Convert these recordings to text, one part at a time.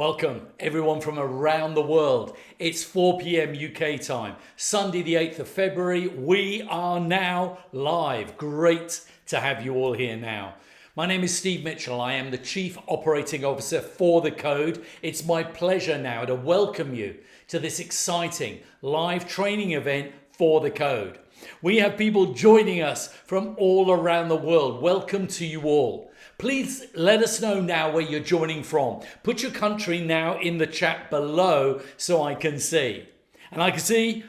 Welcome, everyone from around the world. It's 4 p.m. UK time, Sunday the 8th of February. We are now live. Great to have you all here now. My name is Steve Mitchell. I am the Chief Operating Officer for The Code. It's my pleasure now to welcome you to this exciting live training event for The Code. We have people joining us from all around the world. Welcome to you all. Please let us know now where you're joining from. Put your country now in the chat below so I can see. And I can see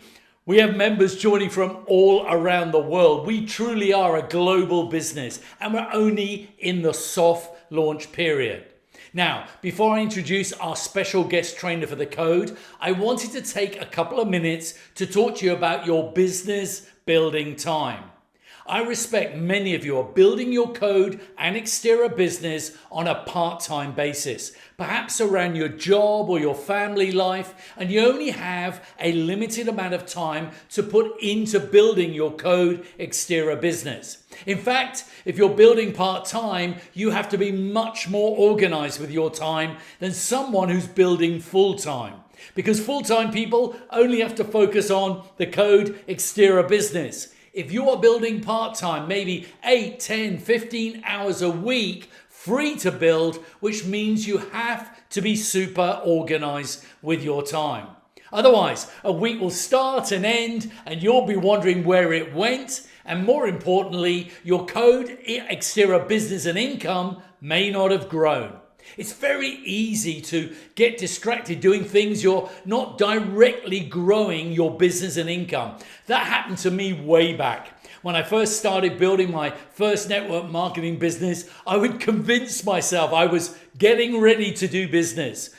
we have members joining from all around the world. We truly are a global business and we're only in the soft launch period. Now, before I introduce our special guest trainer for The Code, I wanted to take a couple of minutes to talk to you about your business building time. I respect many of you are building your code and Xterra business on a part-time basis, perhaps around your job or your family life, and you only have a limited amount of time to put into building your code Xterra business. In fact, if you're building part-time, you have to be much more organized with your time than someone who's building full-time. Because full-time people only have to focus on the code Xterra business. If you are building part-time, maybe 8, 10, 15 hours a week, free to build, which means you have to be super organized with your time. Otherwise, a week will start and end and you'll be wondering where it went. And more importantly, your code, Xterra business and income may not have grown. It's very easy to get distracted doing things you're not directly growing your business and income. That happened to me way back. When I first started building my first network marketing business, I would convince myself I was getting ready to do business.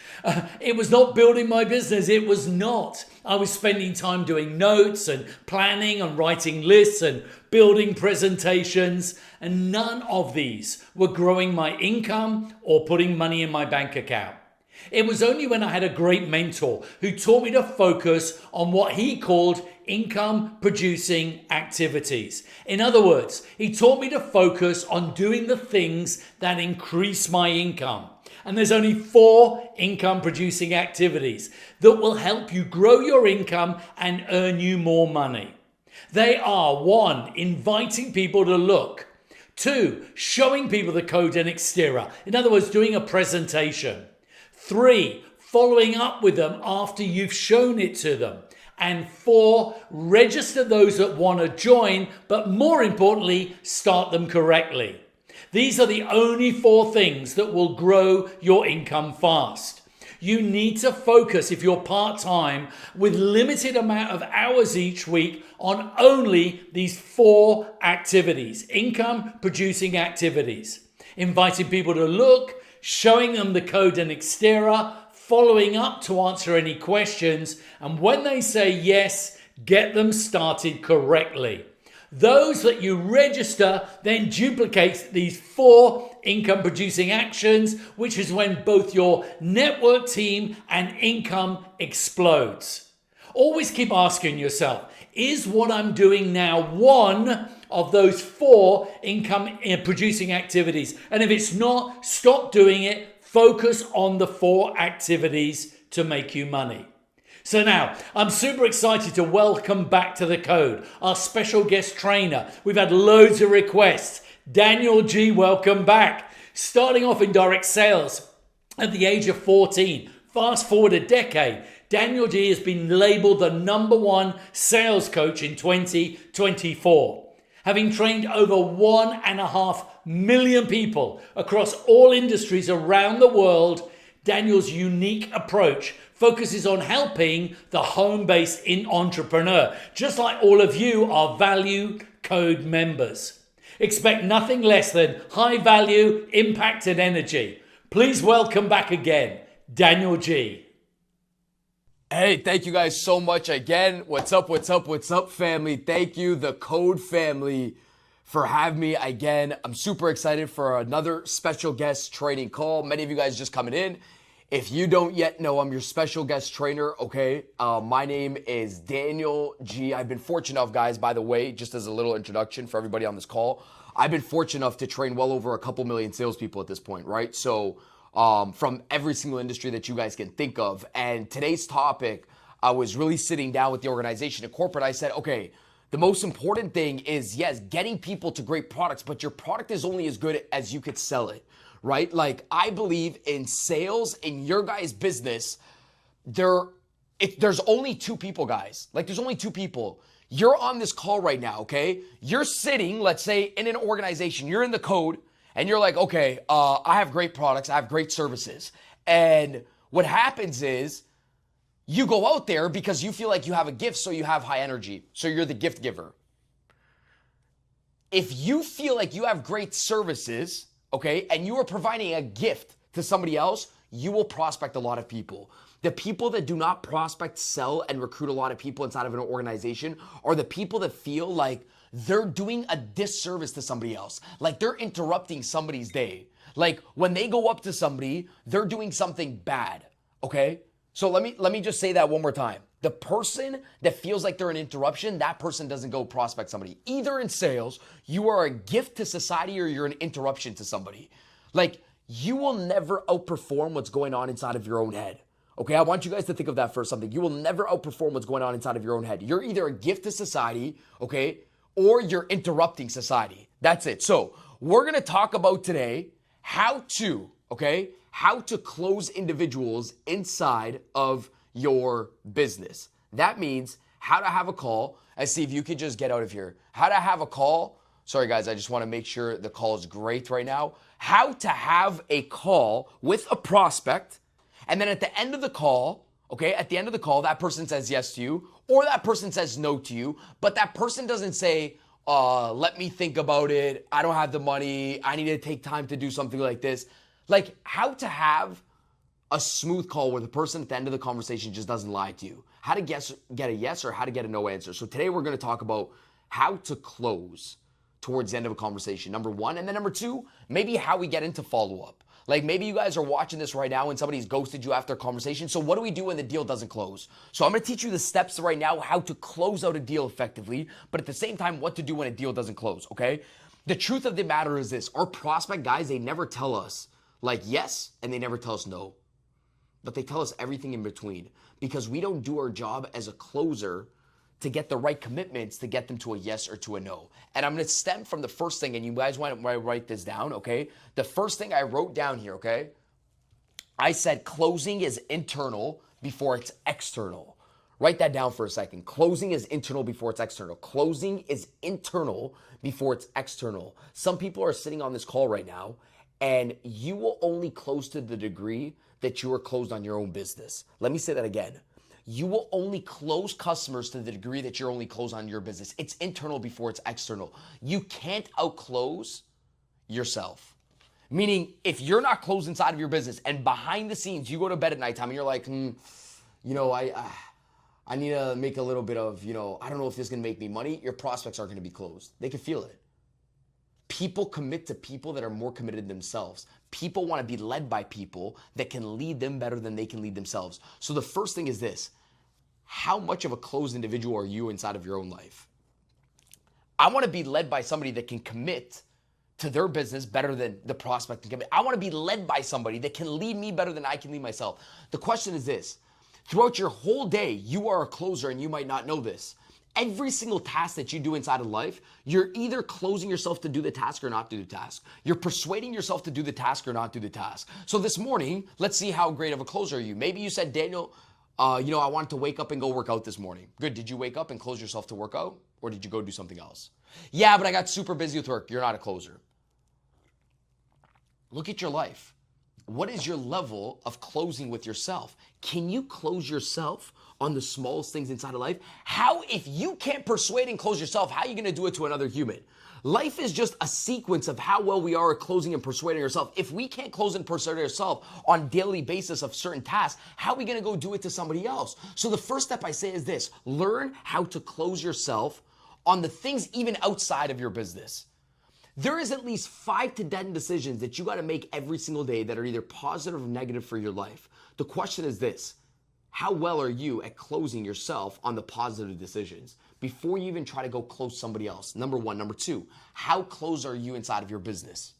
It was not building my business. It was not. I was spending time doing notes and planning and writing lists and building presentations, and none of these were growing my income or putting money in my bank account. It was only when I had a great mentor who taught me to focus on what he called income producing activities. In other words, he taught me to focus on doing the things that increase my income. And there's only 4 income producing activities that will help you grow your income and earn you more money. They are 1, inviting people to look. 2, showing people the code in Xterra. In other words, doing a presentation. 3, following up with them after you've shown it to them. And 4, register those that want to join, but more importantly, start them correctly. These are the only 4 things that will grow your income fast. You need to focus, if you're part-time, with limited amount of hours each week on only these 4 activities, income producing activities. Inviting people to look, showing them the code in Xterra, following up to answer any questions, and when they say yes, get them started correctly. Those that you register then duplicate these 4 income producing actions, which is when both your network team and income explodes. Always keep asking yourself, is what I'm doing now one of those 4 income producing activities? And if it's not, stop doing it. Focus on the 4 activities to make you money. So now, I'm super excited to welcome back to The Code our special guest trainer. We've had loads of requests. Daniel G, welcome back. Starting off in direct sales at the age of 14. Fast forward a decade, Daniel G has been labeled the #1 sales coach in 2024. Having trained over 1.5 million people across all industries around the world, Daniel's unique approach focuses on helping the home-based entrepreneur, just like all of you are Value Code members. Expect nothing less than high value, impact and energy. Please welcome back again, Daniel G. Hey, thank you guys so much again. What's up, family? Thank you, the Code family, for having me again. I'm super excited for another special guest training call. Many of you guys just coming in. If you don't yet know, I'm your special guest trainer, okay? My name is Daniel G. I've been fortunate enough, guys, by the way, just as a little introduction for everybody on this call, I've been fortunate enough to train well over a couple million salespeople at this point, right? So from every single industry that you guys can think of. And today's topic, I was really sitting down with the organization at corporate. I said, okay, the most important thing is, yes, getting people to great products, but your product is only as good as you could sell it, right? Like, I believe in sales in your guys' business. There's only two people, guys. Like, there's only two people. You're on this call right now, okay? You're sitting, let's say, in an organization. You're in the code, and you're like, okay, I have great products. I have great services. And what happens is you go out there because you feel like you have a gift, so you have high energy. So you're the gift giver. If you feel like you have great services, okay, and you are providing a gift to somebody else, you will prospect a lot of people. The people that do not prospect, sell, and recruit a lot of people inside of an organization are the people that feel like they're doing a disservice to somebody else. Like, they're interrupting somebody's day. Like, when they go up to somebody, they're doing something bad, okay? So let me just say that one more time. The person that feels like they're an interruption, that person doesn't go prospect somebody. Either in sales, you are a gift to society or you're an interruption to somebody. Like, you will never outperform what's going on inside of your own head. Okay, I want you guys to think of that for something. You will never outperform what's going on inside of your own head. You're either a gift to society, okay, or you're interrupting society. That's it. So we're going to talk about today how to close individuals inside of your business. That means how to have a call. I see if you could just get out of here. How to have a call. Sorry, guys, I just want to make sure the call is great right now. How to have a call with a prospect. And then at the end of the call, okay, at the end of the call, that person says yes to you, or that person says no to you, but that person doesn't say, let me think about it. I don't have the money. I need to take time to do something like this. Like, how to have a smooth call where the person at the end of the conversation just doesn't lie to you. How to get a yes or how to get a no answer. So today we're going to talk about how to close towards the end of a conversation, number one. And then number two, maybe how we get into follow-up. Like, maybe you guys are watching this right now and somebody's ghosted you after a conversation. So what do we do when the deal doesn't close? So I'm going to teach you the steps right now, how to close out a deal effectively, but at the same time, what to do when a deal doesn't close, okay? The truth of the matter is this. Our prospect guys, they never tell us like yes, and they never tell us no. But they tell us everything in between because we don't do our job as a closer to get the right commitments to get them to a yes or to a no. And I'm going to stem from the first thing, and you guys want to write this down, okay? The first thing I wrote down here, okay? I said closing is internal before it's external. Write that down for a second. Closing is internal before it's external. Closing is internal before it's external. Some people are sitting on this call right now, and you will only close to the degree that you are closed on your own business. Let me say that again. You will only close customers to the degree that you're only closed on your business. It's internal before it's external. You can't outclose yourself. Meaning, if you're not closed inside of your business and behind the scenes, you go to bed at nighttime and you're like, I need to make a little bit of, I don't know if this is going to make me money. Your prospects aren't going to be closed. They can feel it. People commit to people that are more committed themselves. People want to be led by people that can lead them better than they can lead themselves. So the first thing is this. How much of a closed individual are you inside of your own life? I want to be led by somebody that can commit to their business better than the prospect can commit. I want to be led by somebody that can lead me better than I can lead myself. The question is this. Throughout your whole day, you are a closer and you might not know this. Every single task that you do inside of life, you're either closing yourself to do the task or not do the task. You're persuading yourself to do the task or not do the task. So this morning, let's see how great of a closer are you. Maybe you said, Daniel, I wanted to wake up and go work out this morning. Good. Did you wake up and close yourself to work out? Or did you go do something else? Yeah, but I got super busy with work. You're not a closer. Look at your life. What is your level of closing with yourself? Can you close yourself on the smallest things inside of life? How, if you can't persuade and close yourself, how are you going to do it to another human? Life is just a sequence of how well we are at closing and persuading ourselves. If we can't close and persuade ourselves on a daily basis of certain tasks, how are we going to go do it to somebody else? So the first step I say is this: learn how to close yourself on the things even outside of your business. There is at least 5 to 10 decisions that you got to make every single day that are either positive or negative for your life. The question is this: how well are you at closing yourself on the positive decisions before you even try to go close somebody else? Number one. Number two, how close are you inside of your business?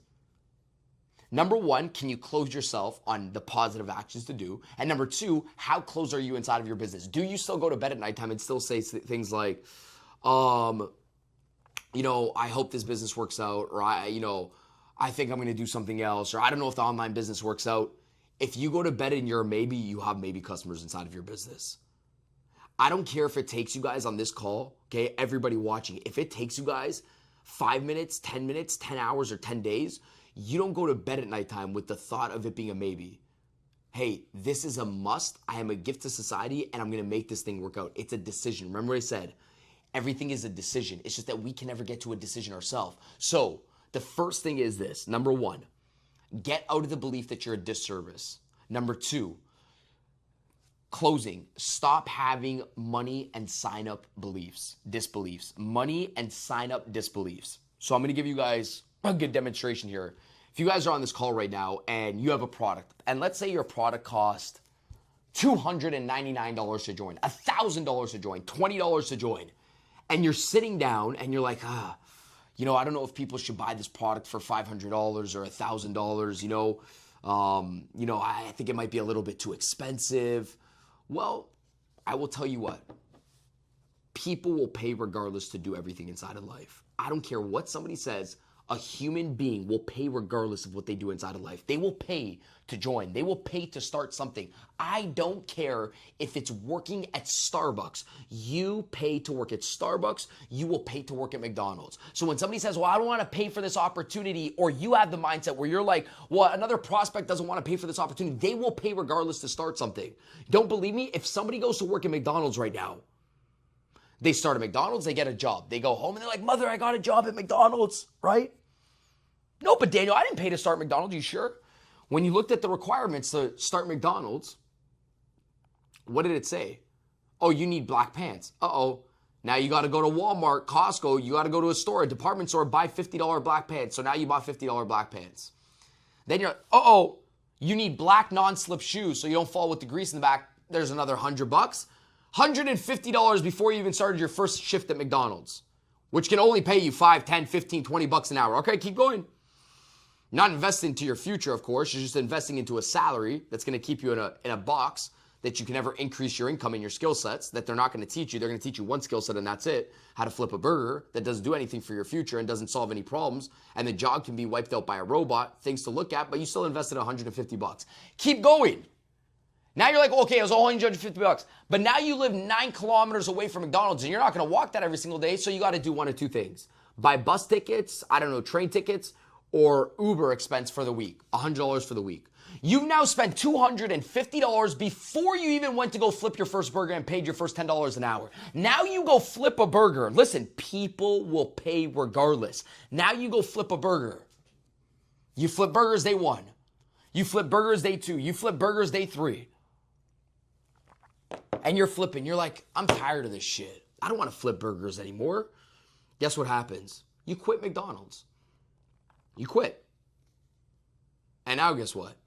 Number one, can you close yourself on the positive actions to do? And number two, how close are you inside of your business? Do you still go to bed at nighttime and still say things like, I hope this business works out, or I think I'm going to do something else, or I don't know if the online business works out. If you go to bed and you're a maybe, you have maybe customers inside of your business. I don't care if it takes you guys on this call, okay, everybody watching, if it takes you guys 5 minutes, 10 minutes, 10 hours, or 10 days, you don't go to bed at nighttime with the thought of it being a maybe. Hey, this is a must. I am a gift to society, and I'm going to make this thing work out. It's a decision. Remember what I said? Everything is a decision. It's just that we can never get to a decision ourselves. So the first thing is this. Number one, get out of the belief that you're a disservice. Number two, closing, stop having money and sign up disbeliefs. Money and sign up disbeliefs. So I'm going to give you guys a good demonstration here. If you guys are on this call right now and you have a product, and let's say your product cost $299 to join, $1,000 to join, $20 to join, and you're sitting down and you're like, I don't know if people should buy this product for $500 or $1,000, I think it might be a little bit too expensive. Well, I will tell you what, people will pay regardless to do everything inside of life. I don't care what somebody says. A human being will pay regardless of what they do inside of life. They will pay to join. They will pay to start something. I don't care if it's working at Starbucks. You pay to work at Starbucks. You will pay to work at McDonald's. So when somebody says, well, I don't want to pay for this opportunity, or you have the mindset where you're like, well, another prospect doesn't want to pay for this opportunity, they will pay regardless to start something. Don't believe me? If somebody goes to work at McDonald's right now, they start at McDonald's, they get a job. They go home and they're like, mother, I got a job at McDonald's, right? No, but Daniel, I didn't pay to start McDonald's. You sure? When you looked at the requirements to start McDonald's, what did it say? Oh, you need black pants. Uh-oh. Now you got to go to Walmart, Costco. You got to go to a store, a department store, buy $50 black pants. So now you bought $50 black pants. Then you're, you need black non-slip shoes so you don't fall with the grease in the back. There's another $100. $150 before you even started your first shift at McDonald's, which can only pay you $5, $10, $15, $20 an hour. Okay, keep going. Not investing into your future, of course. You're just investing into a salary that's going to keep you in a box that you can never increase your income and your skill sets that they're not going to teach you. They're going to teach you one skill set and that's it. How to flip a burger that doesn't do anything for your future and doesn't solve any problems. And the job can be wiped out by a robot, things to look at, but you still invested $150. Keep going. Now you're like, okay, it was only $150, but now you live 9 kilometers away from McDonald's and you're not going to walk that every single day. So you got to do one of two things: buy bus tickets, train tickets, or Uber expense for the week, $100 for the week. You've now spent $250 before you even went to go flip your first burger and paid your first $10 an hour. Now you go flip a burger. Listen, people will pay regardless. Now you go flip a burger. You flip burgers day 1. You flip burgers day 2. You flip burgers day 3. And you're flipping. You're like, I'm tired of this shit. I don't want to flip burgers anymore. Guess what happens? You quit McDonald's. You quit. And now guess what?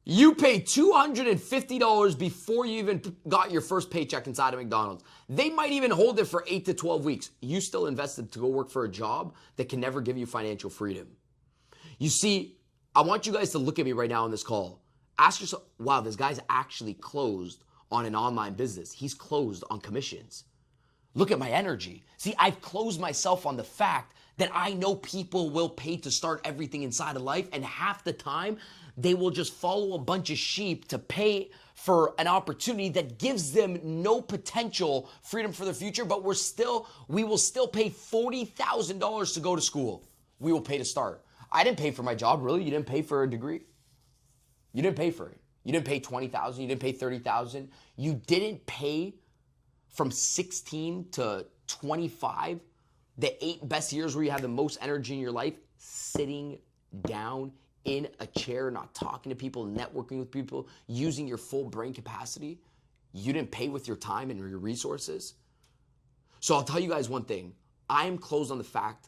You paid $250 before you even got your first paycheck inside of McDonald's. They might even hold it for 8 to 12 weeks. You still invested to go work for a job that can never give you financial freedom. You see, I want you guys to look at me right now on this call. Ask yourself, wow, this guy's actually closed on an online business. He's closed on commissions. Look at my energy. See, I've closed myself on the fact that I know people will pay to start everything inside of life, and half the time they will just follow a bunch of sheep to pay for an opportunity that gives them no potential freedom for the future, but we will still pay $40,000 to go to school. We will pay to start. I didn't pay for my job, really. You didn't pay for a degree. You didn't pay for it. You didn't pay $20,000. You didn't pay $30,000. You didn't pay from 16 to 25, the 8 best years where you have the most energy in your life, sitting down in a chair, not talking to people, networking with people, using your full brain capacity. You didn't pay with your time and your resources. So I'll tell you guys one thing. I am closed on the fact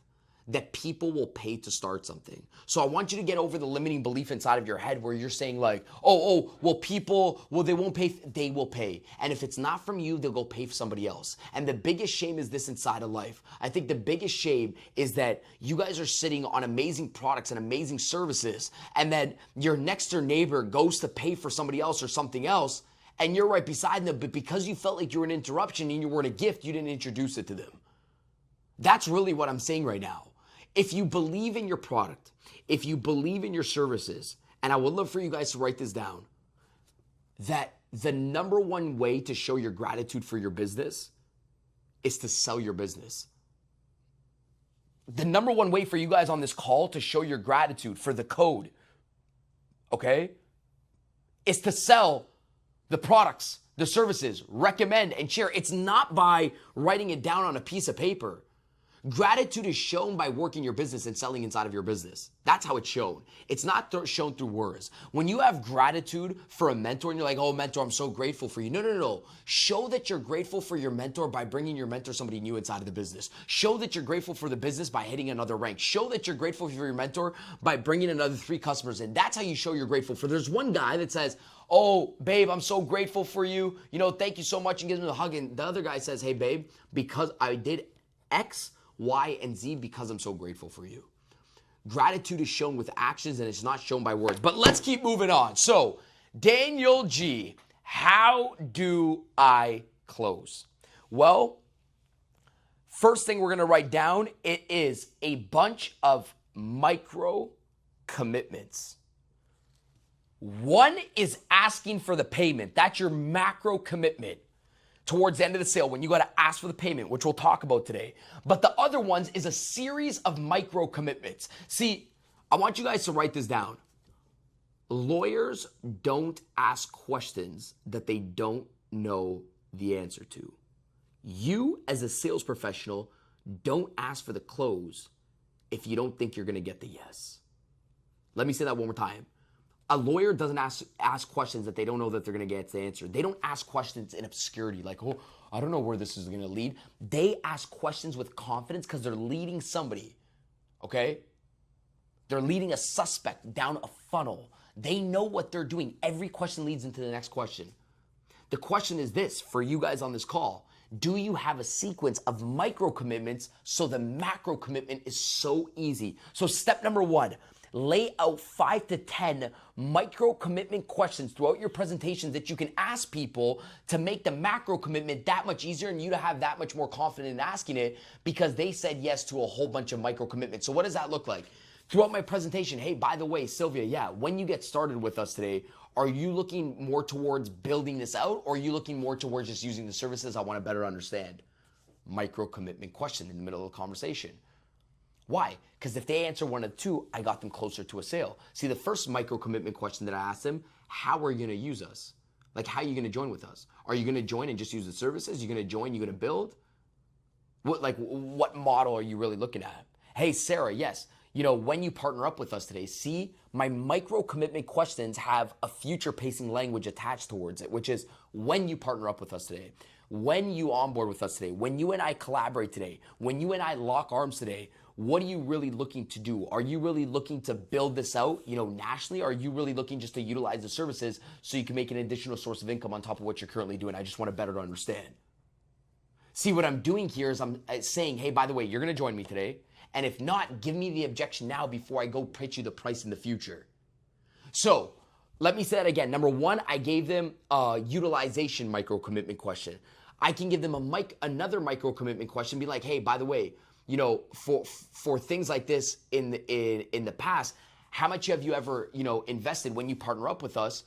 that people will pay to start something. So I want you to get over the limiting belief inside of your head where you're saying like, they won't pay. They will pay. And if it's not from you, they'll go pay for somebody else. And the biggest shame is this inside of life. I think the biggest shame is that you guys are sitting on amazing products and amazing services, and then your next door neighbor goes to pay for somebody else or something else, and you're right beside them, but because you felt like you were an interruption and you weren't a gift, you didn't introduce it to them. That's really what I'm saying right now. If you believe in your product, if you believe in your services, and I would love for you guys to write this down, that the number one way to show your gratitude for your business is to sell your business. The number one way for you guys on this call to show your gratitude for the code, okay, is to sell the products, the services, recommend and share. It's not by writing it down on a piece of paper. Gratitude is shown by working your business and selling inside of your business. That's how it's shown. It's not shown through words. When you have gratitude for a mentor and you're like, oh, mentor, I'm so grateful for you. No. Show that you're grateful for your mentor by bringing your mentor somebody new inside of the business. Show that you're grateful for the business by hitting another rank. Show that you're grateful for your mentor by bringing another 3 customers in. That's how you show you're grateful for. There's one guy that says, oh, babe, I'm so grateful for you. Thank you so much, and gives him a hug. And the other guy says, hey, babe, because I did X, Y, and Z because I'm so grateful for you. Gratitude is shown with actions and it's not shown by words. But let's keep moving on. So, Daniel G, how do I close? Well, first thing we're going to write down, it is a bunch of micro commitments. One is asking for the payment. That's your macro commitment. Towards the end of the sale, when you got to ask for the payment, which we'll talk about today. But the other ones is a series of micro commitments. See, I want you guys to write this down. Lawyers don't ask questions that they don't know the answer to. You, as a sales professional, don't ask for the close if you don't think you're going to get the yes. Let me say that one more time. A lawyer doesn't ask questions that they don't know that they're going to get the answer. They don't ask questions in obscurity like, oh, I don't know where this is going to lead. They ask questions with confidence because they're leading somebody, okay? They're leading a suspect down a funnel. They know what they're doing. Every question leads into the next question. The question is this for you guys on this call. Do you have a sequence of micro commitments so the macro commitment is so easy? So step number 1. Lay out 5 to 10 micro commitment questions throughout your presentations that you can ask people to make the macro commitment that much easier and you to have that much more confidence in asking it because they said yes to a whole bunch of micro commitments. So what does that look like? Throughout my presentation, hey, by the way, Sylvia, when you get started with us today, are you looking more towards building this out or are you looking more towards just using the services I want to better understand? Micro commitment question in the middle of the conversation. Why? Because if they answer one of the 2, I got them closer to a sale. See, the first micro commitment question that I asked them, how are you going to use us? Like, how are you going to join with us? Are you going to join and just use the services? You're going to join, you're going to build? What model are you really looking at? Hey, Sarah, yes. When you partner up with us today, see, my micro commitment questions have a future pacing language attached towards it, which is when you partner up with us today, when you onboard with us today, when you and I collaborate today, when you and I lock arms today, what are you really looking to do? Are you really looking to build this out, nationally? Or are you really looking just to utilize the services so you can make an additional source of income on top of what you're currently doing? I just want to better understand. See, what I'm doing here is I'm saying, hey, by the way, you're going to join me today. And if not, give me the objection now before I go pitch you the price in the future. So let me say that again. Number 1, I gave them a utilization micro commitment question. I can give them another micro commitment question, be like, hey, by the way, for things like this in the past, how much have you ever, invested when you partner up with us?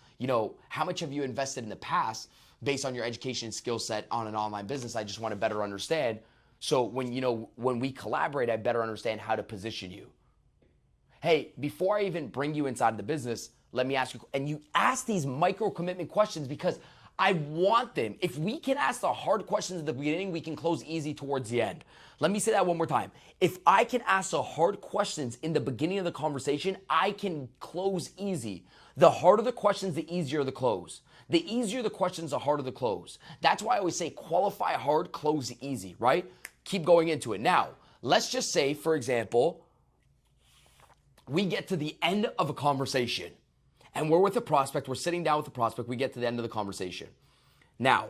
How much have you invested in the past based on your education and skill set on an online business? I just want to better understand. So when we collaborate, I better understand how to position you. Hey, before I even bring you inside of the business, let me ask you, and you ask these micro commitment questions because I want them. If we can ask the hard questions at the beginning, we can close easy towards the end. Let me say that one more time. If I can ask the hard questions in the beginning of the conversation, I can close easy. The harder the questions, the easier the close. The easier the questions, the harder the close. That's why I always say qualify hard, close easy, right? Keep going into it. Now, Let's just say, for example, we get to the end of a conversation and we're with a prospect, we're sitting down with a prospect, we get to the end of the conversation. Now,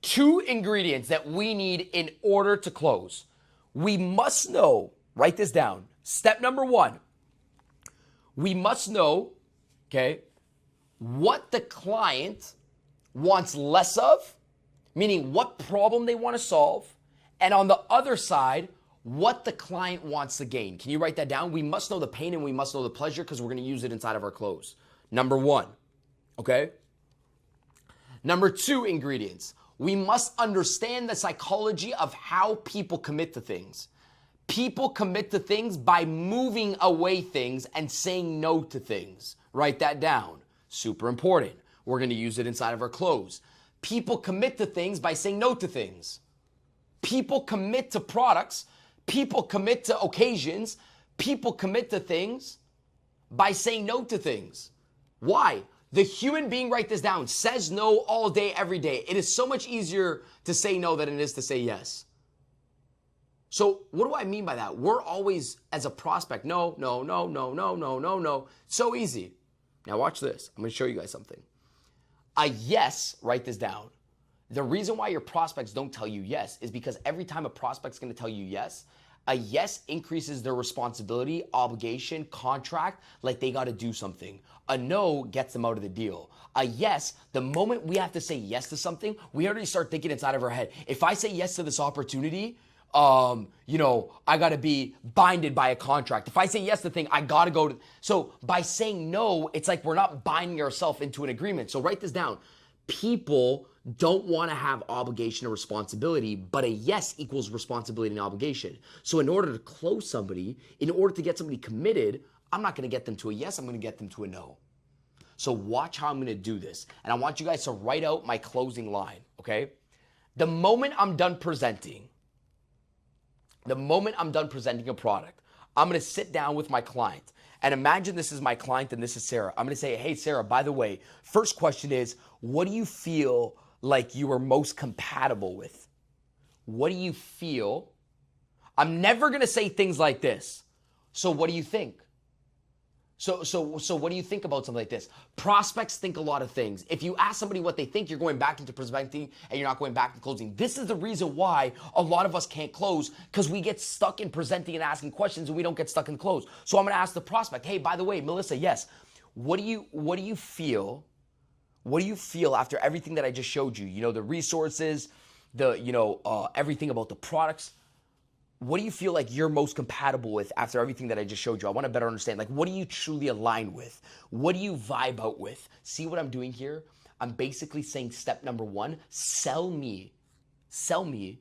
2 ingredients that we need in order to close. We must know, write this down. Step number 1, we must know, okay, what the client wants less of, meaning what problem they want to solve, and on the other side, what the client wants to gain. Can you write that down? We must know the pain and we must know the pleasure because we're going to use it inside of our close. Number 1, okay? Number 2 ingredients. We must understand the psychology of how people commit to things. People commit to things by moving away things and saying no to things. Write that down. Super important. We're going to use it inside of our close. People commit to things by saying no to things. People commit to products. People commit to occasions. People commit to things by saying no to things. Why? The human being, write this down, says no all day, every day. It is so much easier to say no than it is to say yes. So what do I mean by that? We're always, as a prospect, no, no, no, no, no, no, no, no. So easy. Now watch this. I'm going to show you guys something. A yes, write this down. The reason why your prospects don't tell you yes is because every time a prospect's going to tell you yes, a yes increases their responsibility, obligation, contract, like they got to do something. A no gets them out of the deal. A yes, the moment we have to say yes to something, we already start thinking inside of our head. If I say yes to this opportunity, I got to be binded by a contract. If I say yes to the thing, I got to go to. So by saying no, it's like we're not binding ourselves into an agreement. So write this down. People don't want to have obligation or responsibility, but a yes equals responsibility and obligation. So in order to close somebody, in order to get somebody committed, I'm not going to get them to a yes, I'm going to get them to a no. So watch how I'm going to do this. And I want you guys to write out my closing line, okay? The moment I'm done presenting a product, I'm going to sit down with my client. And imagine this is my client and this is Sarah. I'm going to say, hey, Sarah, by the way, first question is, what do you feel like you are most compatible with? What do you feel? I'm never going to say things like this. So what do you think? So what do you think about something like this? Prospects think a lot of things. If you ask somebody what they think, you're going back into presenting and you're not going back to closing. This is the reason why a lot of us can't close, because we get stuck in presenting and asking questions and we don't get stuck in close. So I'm going to ask the prospect, hey, by the way, Melissa, yes, what do you feel? What do you feel after everything that I just showed you? You know, the resources, everything about the products. What do you feel like you're most compatible with after everything that I just showed you? I want to better understand. Like, what do you truly align with? What do you vibe out with? See what I'm doing here? I'm basically saying step number 1, sell me. Sell me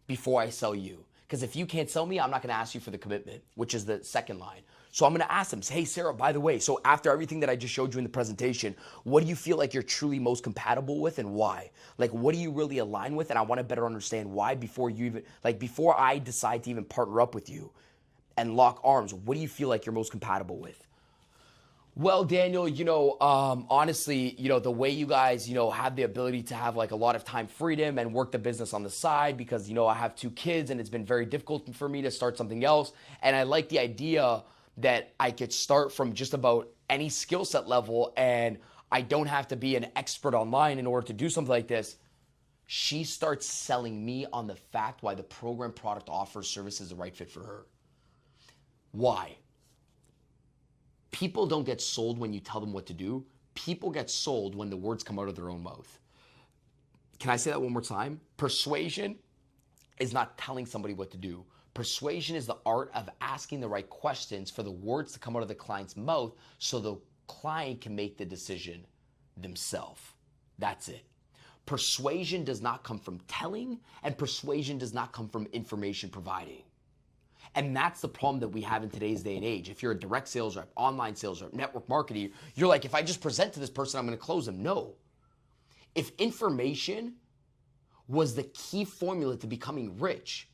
before I sell you. Because if you can't sell me, I'm not going to ask you for the commitment, which is the second line. So I'm going to ask them, hey, Sarah, by the way, so after everything that I just showed you in the presentation, what do you feel like you're truly most compatible with and why? Like, what do you really align with? And I want to better understand why before I decide to even partner up with you and lock arms. What do you feel like you're most compatible with? Well, Daniel, honestly, the way you guys, have the ability to have like a lot of time freedom and work the business on the side because, I have 2 kids and it's been very difficult for me to start something else. And I like the idea that I could start from just about any skill set level and I don't have to be an expert online in order to do something like this. She starts selling me on the fact why the program, product, offer, service is the right fit for her. Why? People don't get sold when you tell them what to do. People get sold when the words come out of their own mouth. Can I say that one more time? Persuasion is not telling somebody what to do. Persuasion is the art of asking the right questions for the words to come out of the client's mouth so the client can make the decision themselves. That's it. Persuasion does not come from telling, and persuasion does not come from information providing. And that's the problem that we have in today's day and age. If you're a direct sales rep, online sales rep, network marketing, you're like, if I just present to this person, I'm going to close them. No. If information was the key formula to becoming rich,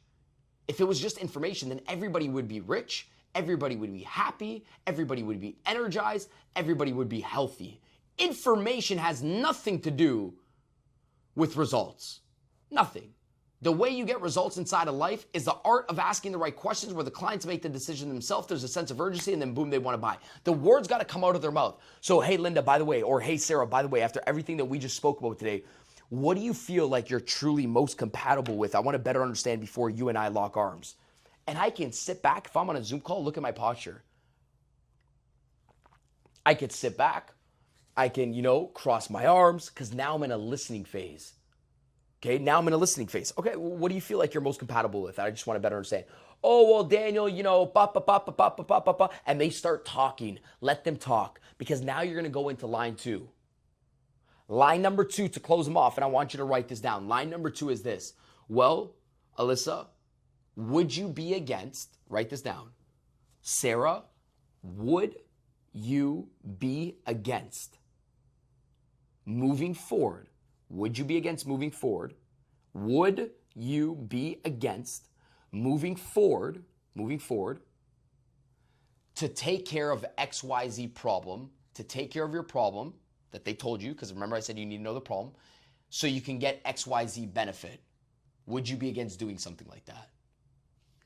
if it was just information, then everybody would be rich, everybody would be happy, everybody would be energized, everybody would be healthy. Information has nothing to do with results. Nothing. The way you get results inside of life is the art of asking the right questions where the clients make the decision themselves. There's a sense of urgency and then boom, they want to buy. The words got to come out of their mouth. So, hey, Linda, by the way, or hey, Sarah, by the way, after everything that we just spoke about today, what do you feel like you're truly most compatible with? I want to better understand before you and I lock arms. And I can sit back. If I'm on a Zoom call, look at my posture. I could sit back. I can, cross my arms because now I'm in a listening phase. Okay, now I'm in a listening phase. Okay, what do you feel like you're most compatible with? I just want to better understand. Oh, well, Daniel, and they start talking. Let them talk because now you're going to go into line 2. Line number 2 to close them off, and I want you to write this down. Line number 2 is this. Well, Alyssa, would you be against, write this down. Sarah, would you be against moving forward? Would you be against moving forward? Would you be against moving forward to take care of XYZ problem, to take care of your problem that they told you, because remember I said you need to know the problem, so you can get XYZ benefit? Would you be against doing something like that?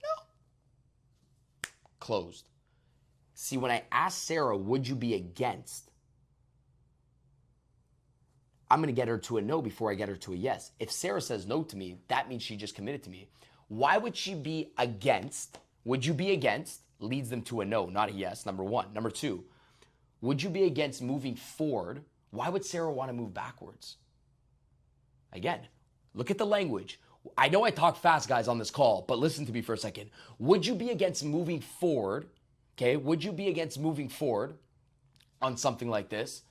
No. Closed. See, when I asked Sarah, would you be against, I'm going to get her to a no before I get her to a yes. If Sarah says no to me, that means she just committed to me. Why would she be against? Would you be against? Leads them to a no, not a yes, number 1. Number 2, would you be against moving forward? Why would Sarah want to move backwards? Again, look at the language. I know I talk fast, guys, on this call, but listen to me for a second. Would you be against moving forward? Okay, would you be against moving forward on something like this?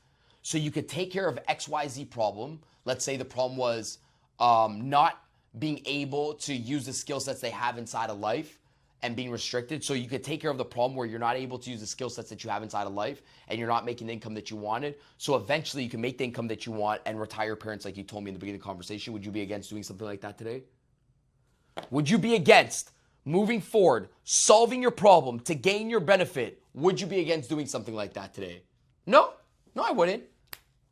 So you could take care of XYZ problem. Let's say the problem was not being able to use the skill sets they have inside of life and being restricted. So you could take care of the problem where you're not able to use the skill sets that you have inside of life and you're not making the income that you wanted. So eventually you can make the income that you want and retire your parents like you told me in the beginning of the conversation. Would you be against doing something like that today? Would you be against moving forward, solving your problem to gain your benefit? Would you be against doing something like that today? No, I wouldn't.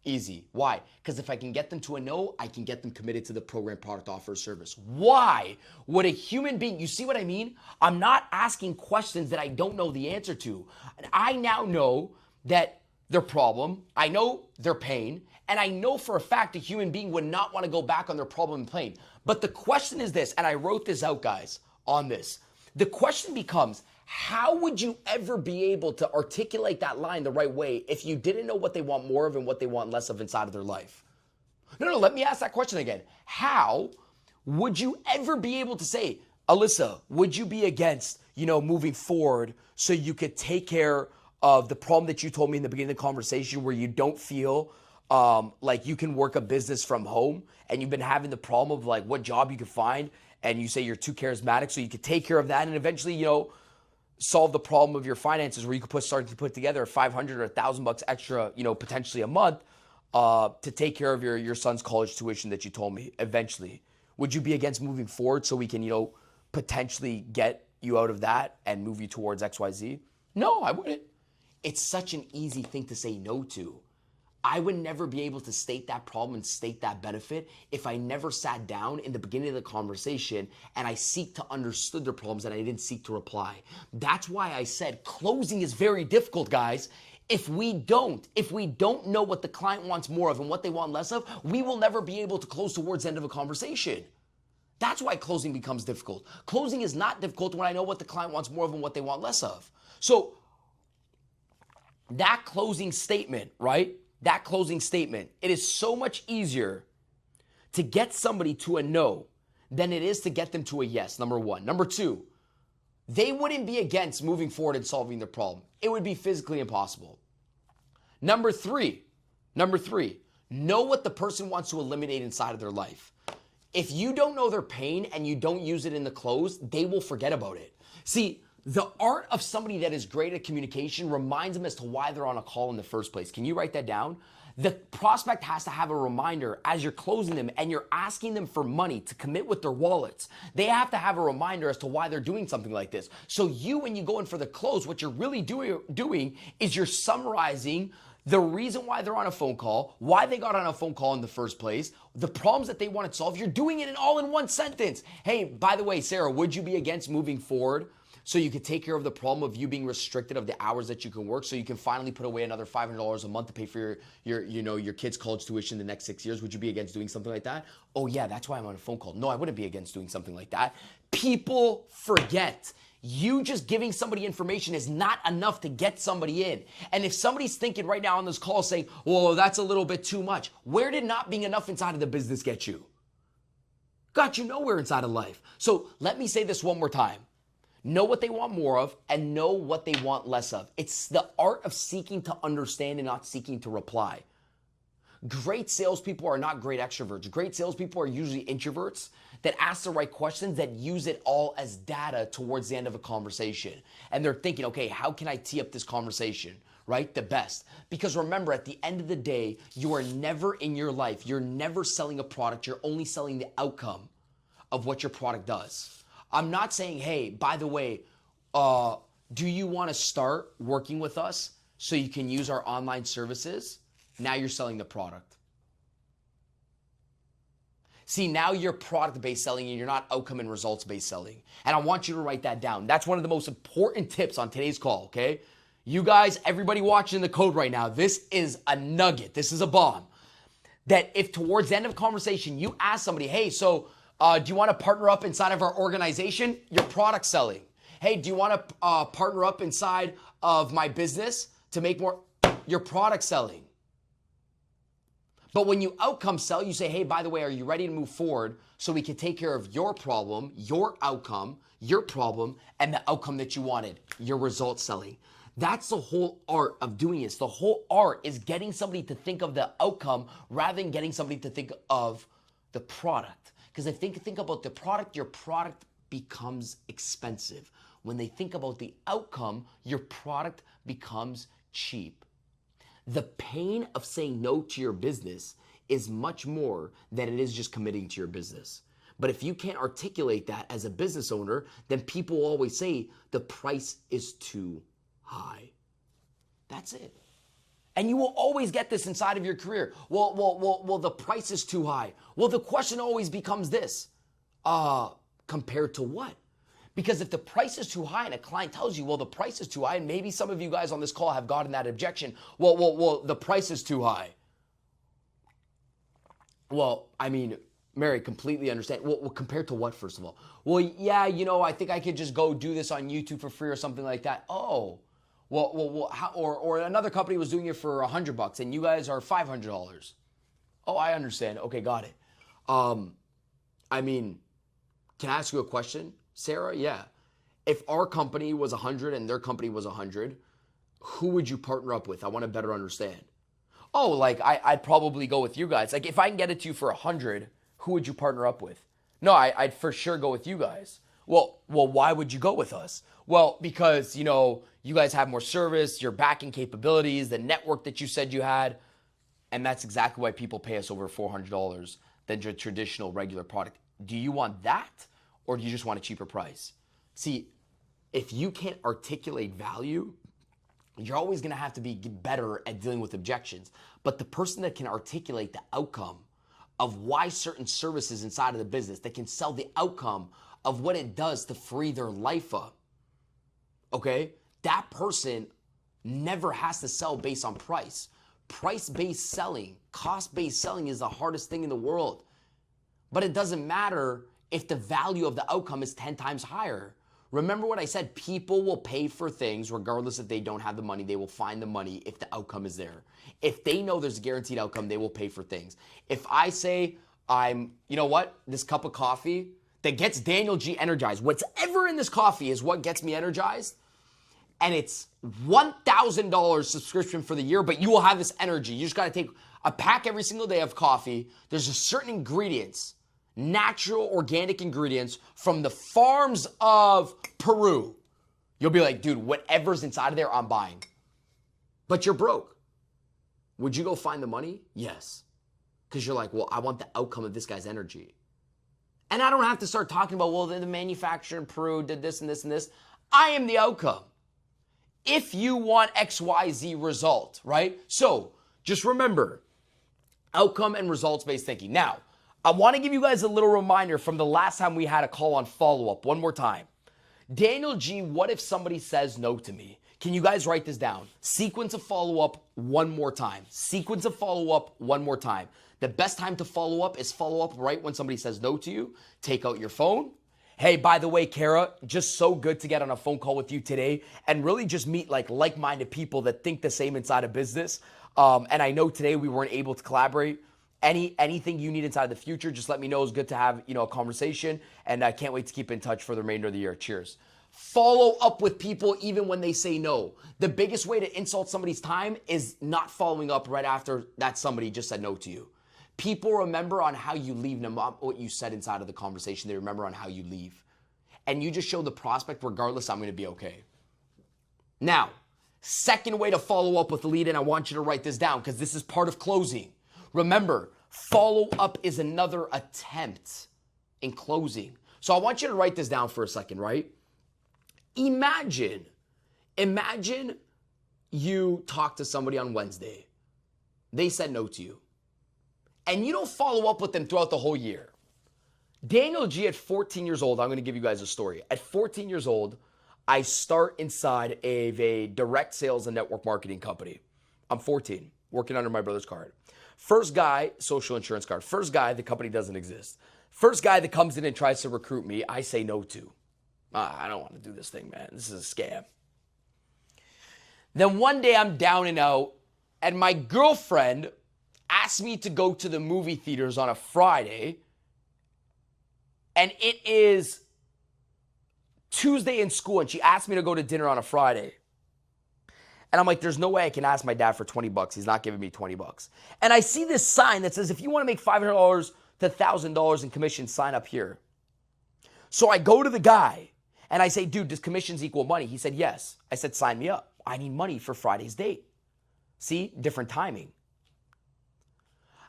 Easy. Why? Because if I can get them to a no, I can get them committed to the program, product, offer, or service. Why would a human being, you see what I mean? I'm not asking questions that I don't know the answer to. I now know that their problem, I know their pain, and I know for a fact a human being would not want to go back on their problem and pain. But the question is this, and I wrote this out, guys, on this. The question becomes, how would you ever be able to articulate that line the right way if you didn't know what they want more of and what they want less of inside of their life? No, let me ask that question again. How would you ever be able to say, Alyssa, would you be against, moving forward so you could take care of the problem that you told me in the beginning of the conversation where you don't feel like you can work a business from home and you've been having the problem of like what job you could find and you say you're too charismatic so you could take care of that and eventually, solve the problem of your finances where you could start to put together $500 or $1,000 extra, potentially a month to take care of your son's college tuition that you told me eventually. Would you be against moving forward so we can, potentially get you out of that and move you towards XYZ? No, I wouldn't. It's such an easy thing to say no to. I would never be able to state that problem and state that benefit if I never sat down in the beginning of the conversation and I seek to understood their problems and I didn't seek to reply. That's why I said closing is very difficult, guys. If we don't know what the client wants more of and what they want less of, we will never be able to close towards the end of a conversation. That's why closing becomes difficult. Closing is not difficult when I know what the client wants more of and what they want less of. So that closing statement, right? That closing statement, it is so much easier to get somebody to a no than it is to get them to a yes, number 1. Number 2, they wouldn't be against moving forward and solving their problem. It would be physically impossible. Number 3, know what the person wants to eliminate inside of their life. If you don't know their pain and you don't use it in the close, they will forget about it. See, the art of somebody that is great at communication reminds them as to why they're on a call in the first place. Can you write that down? The prospect has to have a reminder as you're closing them and you're asking them for money to commit with their wallets. They have to have a reminder as to why they're doing something like this. So when you go in for the close, what you're really doing is you're summarizing the reason why they're on a phone call, why they got on a phone call in the first place, the problems that they want to solve. You're doing it in all in one sentence. Hey, by the way, Sarah, would you be against moving forward so you could take care of the problem of you being restricted of the hours that you can work, so you can finally put away another $500 a month to pay for your kids' college tuition the next 6 years? Would you be against doing something like that? Oh yeah, that's why I'm on a phone call. No, I wouldn't be against doing something like that. People forget. You just giving somebody information is not enough to get somebody in. And if somebody's thinking right now on this call saying, well, that's a little bit too much, where did not being enough inside of the business get you? Got you nowhere inside of life. So let me say this one more time. Know what they want more of and know what they want less of. It's the art of seeking to understand and not seeking to reply. Great salespeople are not great extroverts. Great salespeople are usually introverts that ask the right questions, that use it all as data towards the end of a conversation. And they're thinking, okay, how can I tee up this conversation, right? The best. Because remember, at the end of the day, you are never in your life, you're never selling a product, you're only selling the outcome of what your product does. I'm not saying, hey, by the way, do you want to start working with us so you can use our online services? Now you're selling the product. See, now you're product-based selling and you're not outcome and results-based selling. And I want you to write that down. That's one of the most important tips on today's call, okay? You guys, everybody watching the code right now, this is a nugget. This is a bomb. That if towards the end of the conversation, you ask somebody, hey, so do you want to partner up inside of our organization? You're product selling. Hey, do you want to partner up inside of my business to make more? You're product selling. But when you outcome sell, you say, hey, by the way, are you ready to move forward so we can take care of your problem, your outcome, your problem, and the outcome that you wanted, your result selling. That's the whole art of doing this. The whole art is getting somebody to think of the outcome rather than getting somebody to think of the product. Because if they think about the product, your product becomes expensive. When they think about the outcome, your product becomes cheap. The pain of saying no to your business is much more than it is just committing to your business. But if you can't articulate that as a business owner, then people will always say the price is too high. That's it. And you will always get this inside of your career. Well, the price is too high. Well, the question always becomes this, compared to what? Because if the price is too high and a client tells you, well, the price is too high, and maybe some of you guys on this call have gotten that objection, well, the price is too high. Well, I mean, Mary, completely understand. Well, compared to what, first of all? Well, yeah, I think I could just go do this on YouTube for free or something like that. Oh, well, how, or another company was doing it for $100 and you guys are $500. Oh, I understand. Okay, got it. I mean, can I ask you a question? Sarah, yeah. If our company was 100 and their company was 100, who would you partner up with? I want to better understand. Oh, like I'd probably go with you guys. Like if I can get it to you for 100, who would you partner up with? No, I'd for sure go with you guys. Well, why would you go with us? Well, because, you guys have more service, your backing capabilities, the network that you said you had. And that's exactly why people pay us over $400 than your traditional regular product. Do you want that? Or do you just want a cheaper price? See, if you can't articulate value, you're always going to have to be better at dealing with objections. But the person that can articulate the outcome of why certain services inside of the business, that can sell the outcome of what it does to free their life up, okay? That person never has to sell based on price. Price-based selling, cost-based selling is the hardest thing in the world. But it doesn't matter if the value of the outcome is 10 times higher. Remember what I said, people will pay for things regardless if they don't have the money. They will find the money if the outcome is there. If they know there's a guaranteed outcome, they will pay for things. If I say this cup of coffee that gets Daniel G energized, whatever in this coffee is what gets me energized, and it's $1,000 subscription for the year, but you will have this energy. You just got to take a pack every single day of coffee. There's a certain ingredients, natural organic ingredients from the farms of Peru. You'll be like, dude, whatever's inside of there, I'm buying. But you're broke. Would you go find the money? Yes. Because you're like, well, I want the outcome of this guy's energy. And I don't have to start talking about, well, the manufacturer in Peru did this and this and this. I am the outcome. if you want XYZ result, right? So just remember, outcome and results-based thinking. Now, I want to give you guys a little reminder from the last time we had a call on follow-up one more time. Daniel G, what if somebody says no to me? Can you guys write this down? Sequence of follow-up one more time. Sequence of follow-up one more time. The best time to follow up is follow up right when somebody says no to you. Take out your phone. Hey, by the way, Kara, just so good to get on a phone call with you today and really just meet like-minded people that think the same inside of business. And I know today we weren't able to collaborate. Anything you need inside of the future, just let me know. It's good to have, a conversation, and I can't wait to keep in touch for the remainder of the year. Cheers. Follow up with people even when they say no. The biggest way to insult somebody's time is not following up right after that somebody just said no to you. People remember on how you leave, not what you said inside of the conversation. They remember on how you leave. And you just show the prospect, regardless, I'm going to be okay. Now, second way to follow up with the lead, and I want you to write this down because this is part of closing. Remember, follow up is another attempt in closing. So I want you to write this down for a second, right? Imagine you talk to somebody on Wednesday. They said no to you. And you don't follow up with them throughout the whole year. Daniel G at 14 years old, I'm going to give you guys a story. At 14 years old, I start inside of a direct sales and network marketing company. I'm 14, working under my brother's card. First guy, social insurance card. First guy, the company doesn't exist. First guy that comes in and tries to recruit me, I say no to. I don't want to do this thing, man. This is a scam. Then one day I'm down and out, and my girlfriend asked me to go to the movie theaters on a Friday, and it is Tuesday in school, and she asked me to go to dinner on a Friday. And I'm like, there's no way I can ask my dad for $20. He's not giving me $20. And I see this sign that says, if you want to make $500 to $1,000 in commissions, sign up here. So I go to the guy, and I say, dude, does commissions equal money? He said, yes. I said, sign me up. I need money for Friday's date. See, different timing.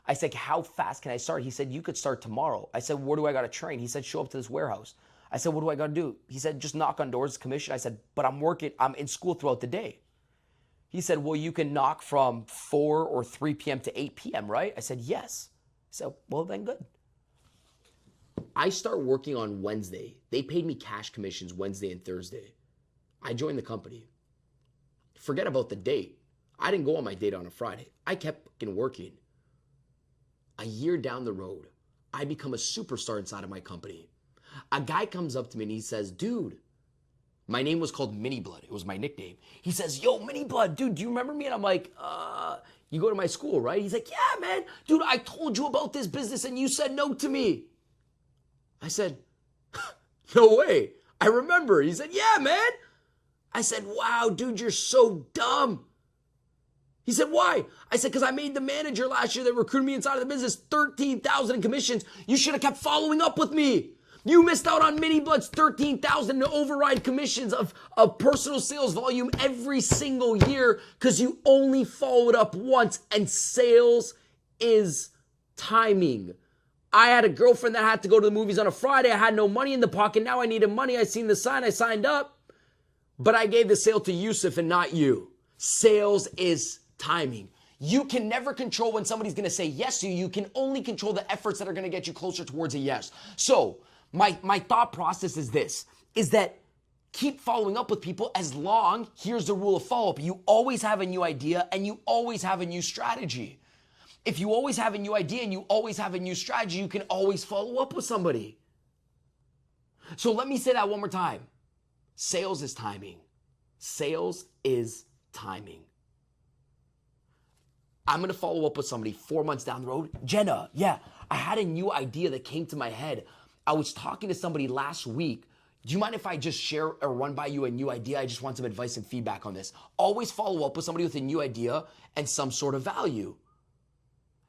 I said, how fast can I start? He said, you could start tomorrow. I said, where do I got to train? He said, show up to this warehouse. I said, what do I got to do? He said, just knock on doors, commission. I said, but I'm in school throughout the day. He said, well, you can knock from 4 or 3 p.m. to 8 p.m., right? I said, yes. I said, well, then good. I start working on Wednesday. They paid me cash commissions Wednesday and Thursday. I joined the company. Forget about the date. I didn't go on my date on a Friday. I kept fucking working. A year down the road, I become a superstar inside of my company. A guy comes up to me and he says, dude, my name was called Mini Blood. It was my nickname. He says, yo, Mini Blood, dude, do you remember me? And I'm like, you go to my school, right? He's like, yeah, man. Dude, I told you about this business and you said no to me. I said, no way. I remember. He said, yeah, man. I said, wow, dude, you're so dumb. He said, why? I said, because I made the manager last year that recruited me inside of the business $13,000 in commissions. You should have kept following up with me. You missed out on Mini Blood's $13,000 to override commissions of personal sales volume every single year because you only followed up once, and sales is timing. I had a girlfriend that had to go to the movies on a Friday. I had no money in the pocket. Now I needed money. I seen the sign. I signed up. But I gave the sale to Yusuf and not you. Sales is timing. You can never control when somebody's going to say yes to you. You can only control the efforts that are going to get you closer towards a yes. So my thought process is this, is that keep following up with people as long, here's the rule of follow-up, you always have a new idea and you always have a new strategy. If you always have a new idea and you always have a new strategy, you can always follow up with somebody. So let me say that one more time. Sales is timing. Sales is timing. I'm going to follow up with somebody 4 months down the road. Jenna, yeah, I had a new idea that came to my head. I was talking to somebody last week. Do you mind if I just share or run by you a new idea? I just want some advice and feedback on this. Always follow up with somebody with a new idea and some sort of value.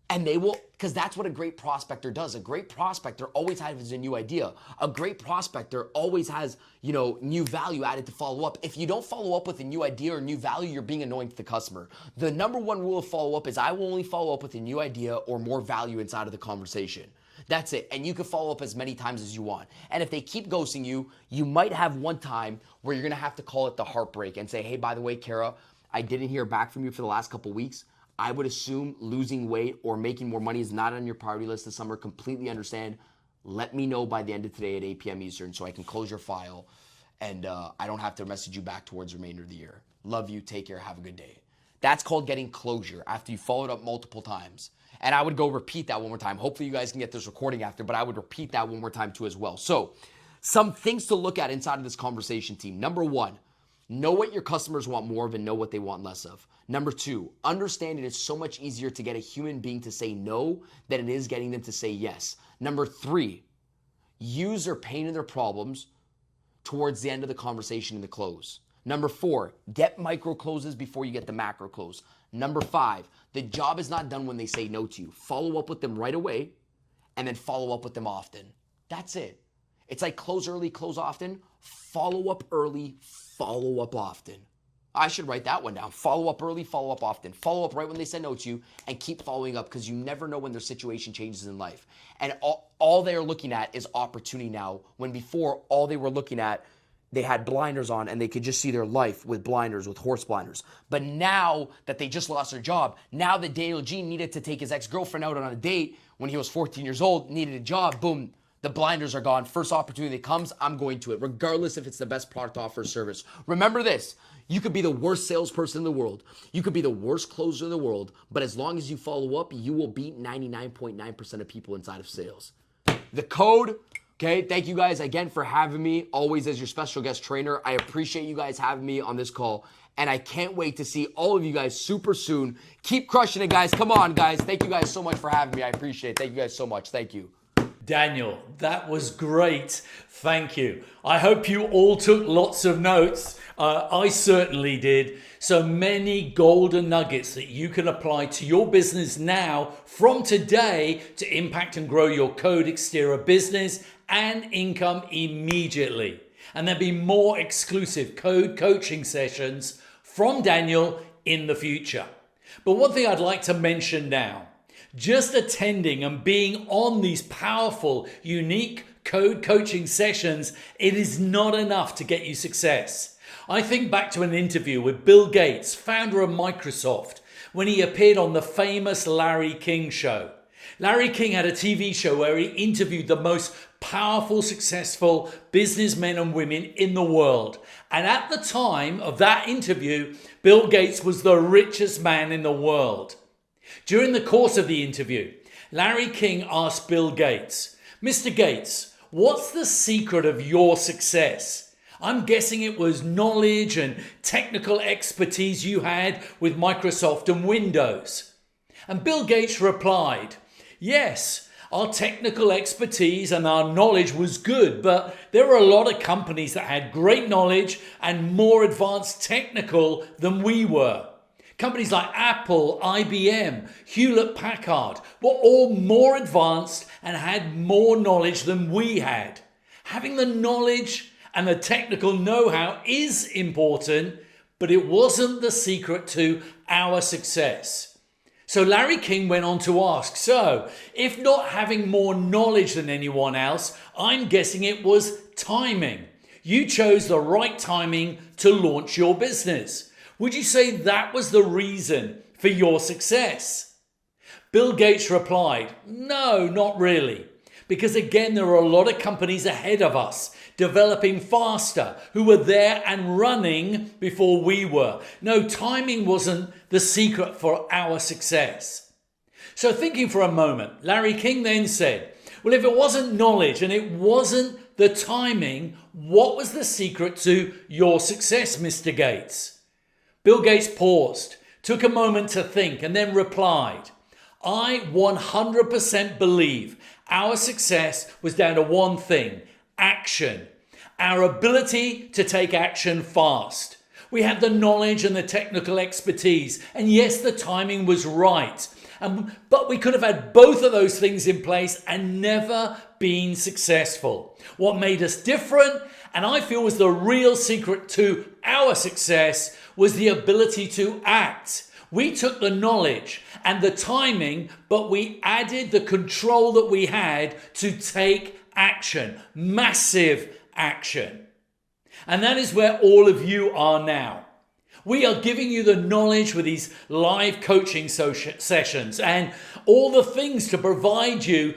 And they will, because that's what a great prospector does. A great prospector always has a new idea. A great prospector always has, new value added to follow up. If you don't follow up with a new idea or new value, you're being annoying to the customer. The number one rule of follow up is I will only follow up with a new idea or more value inside of the conversation. That's it. And you can follow up as many times as you want. And if they keep ghosting you, you might have one time where you're going to have to call it the heartbreak and say, hey, by the way, Kara, I didn't hear back from you for the last couple weeks. I would assume losing weight or making more money is not on your priority list this summer. Completely understand. Let me know by the end of today at 8 p.m. Eastern so I can close your file and I don't have to message you back towards the remainder of the year. Love you. Take care. Have a good day. That's called getting closure after you followed up multiple times. And I would go repeat that one more time. Hopefully you guys can get this recording after, but I would repeat that one more time too as well. So some things to look at inside of this conversation, team. Number one, know what your customers want more of and know what they want less of. Number two, understand it is so much easier to get a human being to say no than it is getting them to say yes. Number three, use their pain and their problems towards the end of the conversation in the close. Number four, get micro closes before you get the macro close. Number five, the job is not done when they say no to you. Follow up with them right away and then follow up with them often. That's it. It's like close early, close often. Follow up early, follow up often. I should write that one down. Follow up early, follow up often. Follow up right when they say no to you and keep following up because you never know when their situation changes in life. And all they're looking at is opportunity now when before all they were looking at, they had blinders on and they could just see their life with blinders, with horse blinders. But now that they just lost their job, now that Daniel G needed to take his ex-girlfriend out on a date when he was 14 years old, needed a job, boom, the blinders are gone. First opportunity that comes, I'm going to it, regardless if it's the best product, offer, or service. Remember this, you could be the worst salesperson in the world. You could be the worst closer in the world, but as long as you follow up, you will beat 99.9% of people inside of sales. The code, okay, thank you guys again for having me, always as your special guest trainer. I appreciate you guys having me on this call, and I can't wait to see all of you guys super soon. Keep crushing it, guys. Come on, guys. Thank you guys so much for having me. I appreciate it. Thank you guys so much. Thank you. Daniel, that was great. Thank you. I hope you all took lots of notes. I certainly did. So many golden nuggets that you can apply to your business now from today to impact and grow your Code Exterior business and income immediately. And there'll be more exclusive code coaching sessions from Daniel in the future. But one thing I'd like to mention now, just attending and being on these powerful, unique code coaching sessions, it is not enough to get you success. I think back to an interview with Bill Gates, founder of Microsoft, when he appeared on the famous Larry King show. Larry King had a TV show where he interviewed the most powerful, successful businessmen and women in the world. And at the time of that interview, Bill Gates was the richest man in the world. During the course of the interview, Larry King asked Bill Gates, Mr. Gates, what's the secret of your success? I'm guessing it was knowledge and technical expertise you had with Microsoft and Windows. And Bill Gates replied, yes, our technical expertise and our knowledge was good, but there were a lot of companies that had great knowledge and more advanced technical than we were. Companies like Apple, IBM, Hewlett-Packard were all more advanced and had more knowledge than we had. Having the knowledge and the technical know-how is important, but it wasn't the secret to our success. So Larry King went on to ask, so if not having more knowledge than anyone else, I'm guessing it was timing. You chose the right timing to launch your business. Would you say that was the reason for your success? Bill Gates replied, no, not really. Because again, there are a lot of companies ahead of us, developing faster, who were there and running before we were. No, timing wasn't the secret for our success. So thinking for a moment, Larry King then said, well, if it wasn't knowledge and it wasn't the timing, what was the secret to your success, Mr. Gates? Bill Gates paused, took a moment to think, and then replied, I 100% believe our success was down to one thing, action. Our ability to take action fast. We had the knowledge and the technical expertise, and yes, the timing was right. But we could have had both of those things in place and never been successful. What made us different, and I feel was the real secret to our success, was the ability to act. We took the knowledge and the timing, but we added the control that we had to take action, massive action. And that is where all of you are now. We are giving you the knowledge with these live coaching sessions and all the things to provide you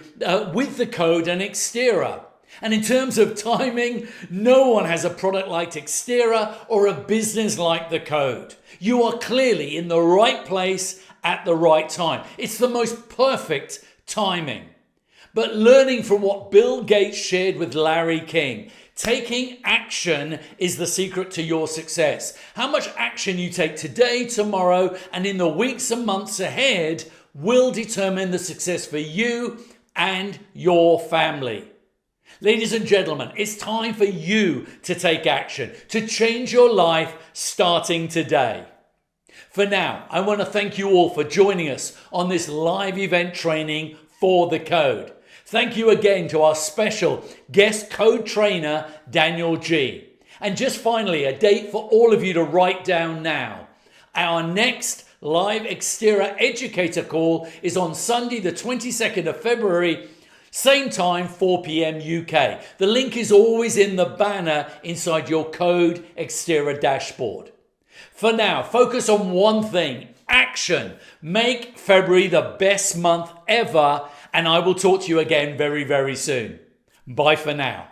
with the code and Xterra. And in terms of timing, no one has a product like Xterra or a business like the code. You are clearly in the right place at the right time. It's the most perfect timing. But learning from what Bill Gates shared with Larry King, taking action is the secret to your success. How much action you take today, tomorrow, and in the weeks and months ahead will determine the success for you and your family. Ladies and gentlemen, it's time for you to take action, to change your life starting today. For now, I want to thank you all for joining us on this live event training for the code. Thank you again to our special guest code trainer, Daniel G. And just finally, a date for all of you to write down now. Our next live Xterra educator call is on Sunday, the 22nd of February, same time, 4 p.m. UK. The link is always in the banner inside your code Xterra dashboard. For now, focus on one thing, action. Make February the best month ever, and I will talk to you again very, very soon. Bye for now.